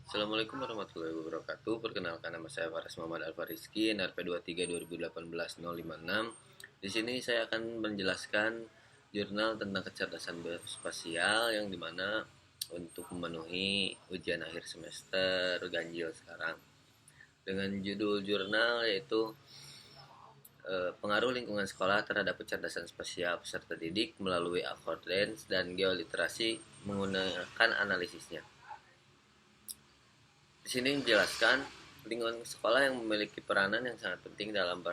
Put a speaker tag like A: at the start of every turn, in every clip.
A: Assalamualaikum warahmatullahi wabarakatuh. Perkenalkan, nama saya Faris Muhammad Alfariski, NRP 23 2018 056. Di sini saya akan menjelaskan jurnal tentang kecerdasan spasial yang dimana untuk memenuhi ujian akhir semester ganjil sekarang. Dengan judul jurnal yaitu pengaruh lingkungan sekolah terhadap kecerdasan spasial peserta didik melalui accordance dan geoliterasi menggunakan analisisnya. Di sini dijelaskan lingkungan sekolah yang memiliki peranan yang sangat penting dalam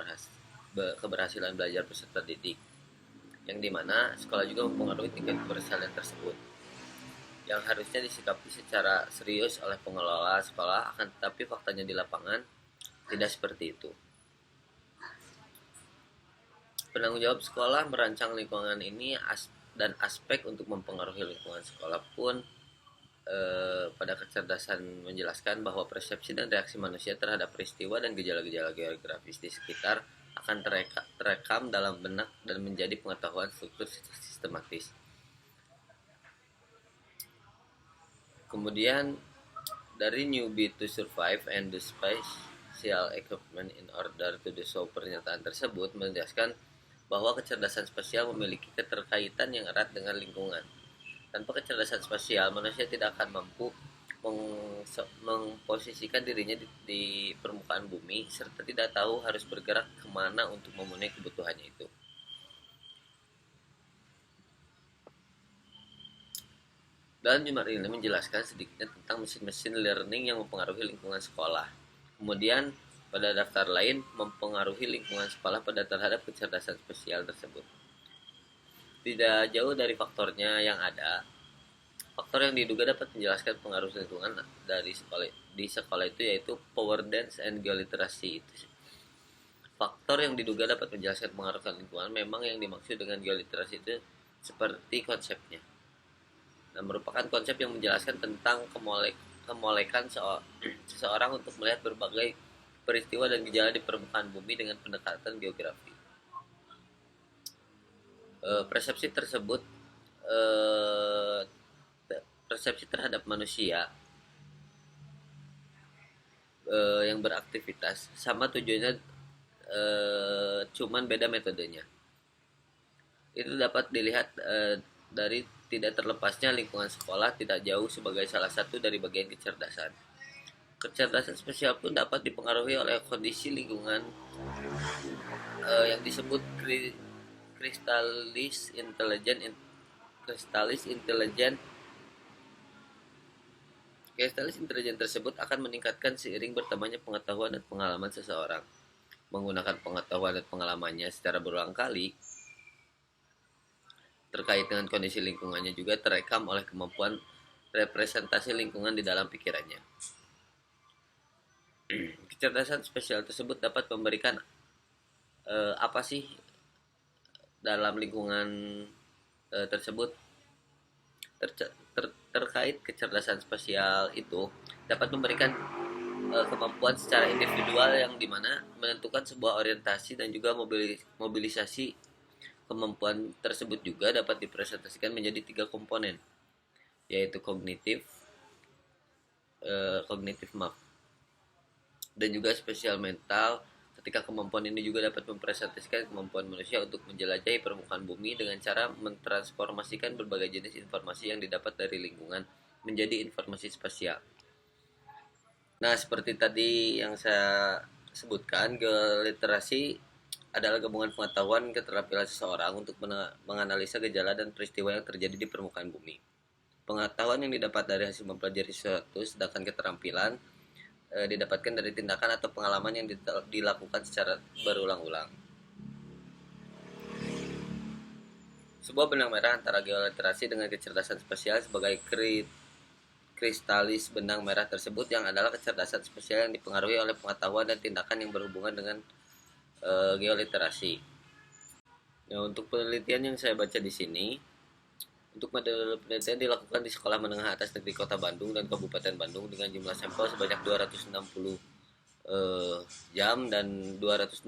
A: keberhasilan belajar peserta didik, yang dimana sekolah juga mempengaruhi tingkat keberhasilan tersebut, yang harusnya disikapi secara serius oleh pengelola sekolah, akan tetapi faktanya di lapangan tidak seperti itu. Penanggung jawab sekolah merancang lingkungan ini dan aspek untuk mempengaruhi lingkungan sekolah pun pada kecerdasan menjelaskan bahwa persepsi dan reaksi manusia terhadap peristiwa dan gejala-gejala geografis di sekitar akan terekam dalam benak dan menjadi pengetahuan struktur sistematis. Kemudian dari newbie to survive and the spatial equipment in order to do so, pernyataan tersebut menjelaskan bahwa kecerdasan spasial memiliki keterkaitan yang erat dengan lingkungan. Tanpa kecerdasan spasial, manusia tidak akan mampu memposisikan dirinya di permukaan bumi, serta tidak tahu harus bergerak kemana untuk memenuhi kebutuhannya itu. Dalam jurnal ini menjelaskan sedikitnya tentang mesin-mesin learning yang mempengaruhi lingkungan sekolah. Kemudian pada daftar lain mempengaruhi lingkungan sekolah pada terhadap kecerdasan spasial tersebut. Tidak jauh dari faktornya yang ada, faktor yang diduga dapat menjelaskan pengaruh lingkungan di sekolah itu yaitu power dance and geoliterasi. Faktor yang diduga dapat menjelaskan pengaruh lingkungan, memang yang dimaksud dengan geoliterasi itu seperti konsepnya. Nah, merupakan konsep yang menjelaskan tentang kemolekan seseorang untuk melihat berbagai peristiwa dan gejala di permukaan bumi dengan pendekatan geografi. Persepsi tersebut persepsi terhadap manusia yang beraktivitas sama tujuannya, cuman beda metodenya. Itu dapat dilihat dari tidak terlepasnya lingkungan sekolah tidak jauh sebagai salah satu dari bagian kecerdasan. Kecerdasan spesial pun dapat dipengaruhi oleh kondisi lingkungan yang disebut kristalis intelligent. Kristalis intelijen tersebut akan meningkatkan seiring bertambahnya pengetahuan dan pengalaman seseorang. Menggunakan pengetahuan dan pengalamannya secara berulang kali terkait dengan kondisi lingkungannya juga terekam oleh kemampuan representasi lingkungan di dalam pikirannya. Kecerdasan spesial tersebut dapat memberikan apa sih dalam lingkungan tersebut. Terkait kecerdasan spasial itu dapat memberikan kemampuan secara individual yang dimana menentukan sebuah orientasi dan juga mobilisasi kemampuan tersebut juga dapat dipresentasikan menjadi 3 komponen, yaitu kognitif dan juga spesial mental. Ketika kemampuan ini juga dapat mempresentasikan kemampuan manusia untuk menjelajahi permukaan bumi dengan cara mentransformasikan berbagai jenis informasi yang didapat dari lingkungan menjadi informasi spasial. Nah, seperti tadi yang saya sebutkan, geoliterasi adalah gabungan pengetahuan keterampilan seseorang untuk menganalisa gejala dan peristiwa yang terjadi di permukaan bumi. Pengetahuan yang didapat dari hasil mempelajari sesuatu, sedangkan keterampilan didapatkan dari tindakan atau pengalaman yang dilakukan secara berulang-ulang. Sebuah benang merah antara geoliterasi dengan kecerdasan spasial sebagai kristalis benang merah tersebut yang adalah kecerdasan spasial yang dipengaruhi oleh pengetahuan dan tindakan yang berhubungan dengan geoliterasi. Nah, untuk penelitian yang saya baca di sini, untuk metode penelitian dilakukan di Sekolah Menengah Atas Negeri Kota Bandung dan Kabupaten Bandung dengan jumlah sampel sebanyak 260 jam dan 264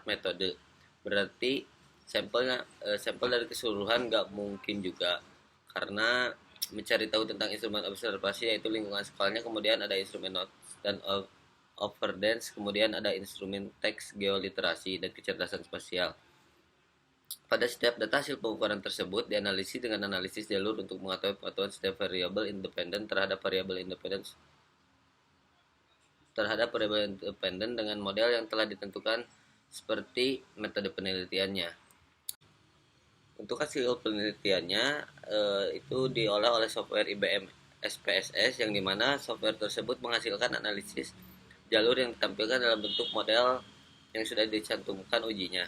A: metode. Berarti sampel dari keseluruhan nggak mungkin juga, karena mencari tahu tentang instrumen observasi yaitu lingkungan sekolahnya, kemudian ada instrumen notes dan overdance, kemudian ada instrumen teks, geoliterasi, dan kecerdasan spasial. Pada setiap data hasil pengukuran tersebut dianalisis dengan analisis jalur untuk mengetahui pengetahuan setiap variabel independen dengan model yang telah ditentukan seperti metode penelitiannya. Untuk hasil penelitiannya itu diolah oleh software IBM SPSS, yang dimana software tersebut menghasilkan analisis jalur yang ditampilkan dalam bentuk model yang sudah dicantumkan ujinya.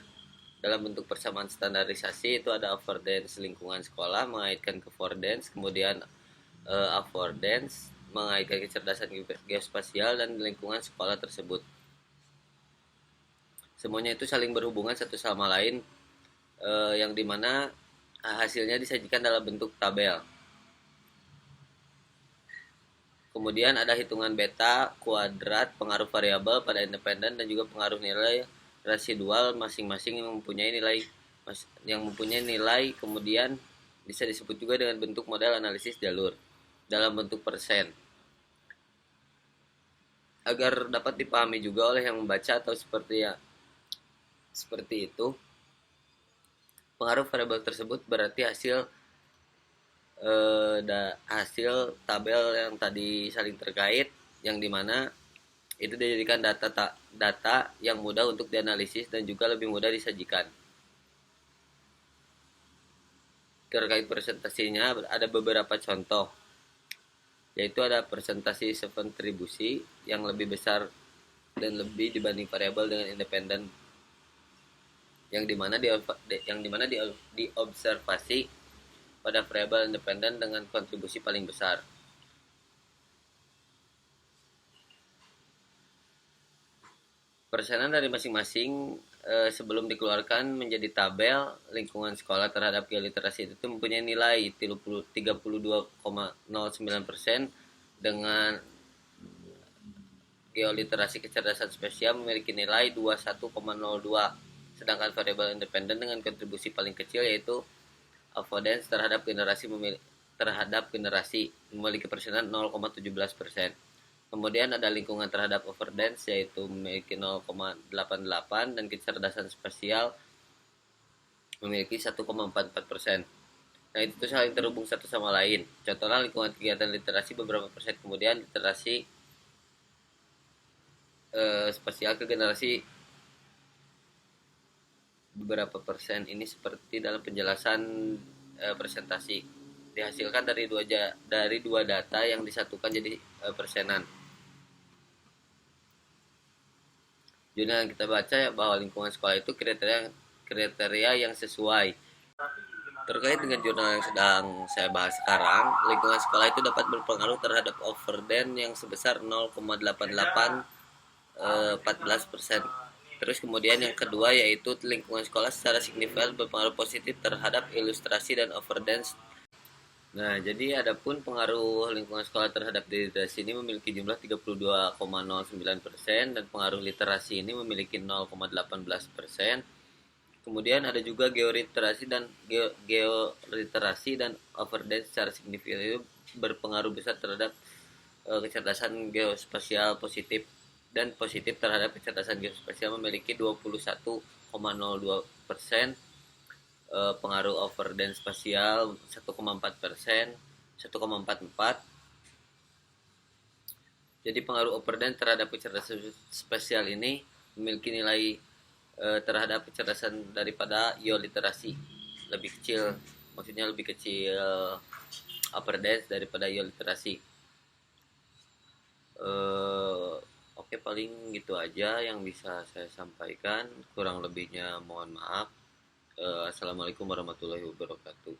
A: Dalam bentuk persamaan standarisasi itu ada affordance lingkungan sekolah mengaitkan ke affordance, kemudian affordance mengaitkan kecerdasan geospasial dan lingkungan sekolah tersebut. Semuanya itu saling berhubungan satu sama lain, yang dimana hasilnya disajikan dalam bentuk tabel. Kemudian ada hitungan beta, kuadrat, pengaruh variabel pada independen dan juga pengaruh nilai residual masing-masing yang mempunyai nilai kemudian bisa disebut juga dengan bentuk model analisis jalur dalam bentuk persen. Agar dapat dipahami juga oleh yang membaca atau seperti itu, pengaruh variabel tersebut berarti hasil tabel yang tadi saling terkait, yang dimana itu dijadikan data yang mudah untuk dianalisis dan juga lebih mudah disajikan. Terkait presentasinya ada beberapa contoh, yaitu ada presentasi kontribusi yang lebih besar dan lebih dibanding variabel dengan independen, yang dimana diobservasi pada variabel independen dengan kontribusi paling besar. Persenan dari masing-masing sebelum dikeluarkan menjadi tabel lingkungan sekolah terhadap geoliterasi itu mempunyai nilai 32,09%, dengan geoliterasi kecerdasan spasial memiliki nilai 21,02, sedangkan variabel independen dengan kontribusi paling kecil yaitu affordance terhadap generasi memiliki persenan 0,17%. Kemudian ada lingkungan terhadap overdance yaitu memiliki 0,88 dan kecerdasan spasial memiliki 1,44%. Nah, itu saling terhubung satu sama lain. Contohnya lingkungan kegiatan literasi beberapa persen, kemudian literasi spasial ke generasi beberapa persen. Ini seperti dalam penjelasan presentasi dihasilkan dari dua data yang disatukan jadi persenan. Jurnal yang kita baca ya bahwa lingkungan sekolah itu kriteria yang sesuai. Terkait dengan jurnal yang sedang saya bahas sekarang, lingkungan sekolah itu dapat berpengaruh terhadap overdance yang sebesar 0,8814%. Terus kemudian yang kedua yaitu lingkungan sekolah secara signifikan berpengaruh positif terhadap ilustrasi dan overdance. Nah, jadi adapun pengaruh lingkungan sekolah terhadap literasi ini memiliki jumlah 32,09% dan pengaruh literasi ini memiliki 0,18%. Kemudian ada juga geoliterasi dan overdance secara signifikan itu berpengaruh besar terhadap kecerdasan geospasial positif, dan positif terhadap kecerdasan geospasial memiliki 21,02%. Pengaruh overdance spasial 1,4%, 1,44. Jadi pengaruh overdance terhadap kecerdasan spasial ini memiliki nilai terhadap kecerdasan daripada geoliterasi lebih kecil, maksudnya lebih kecil overdance daripada geoliterasi. Oke, paling gitu aja yang bisa saya sampaikan, kurang lebihnya mohon maaf. Assalamualaikum warahmatullahi wabarakatuh.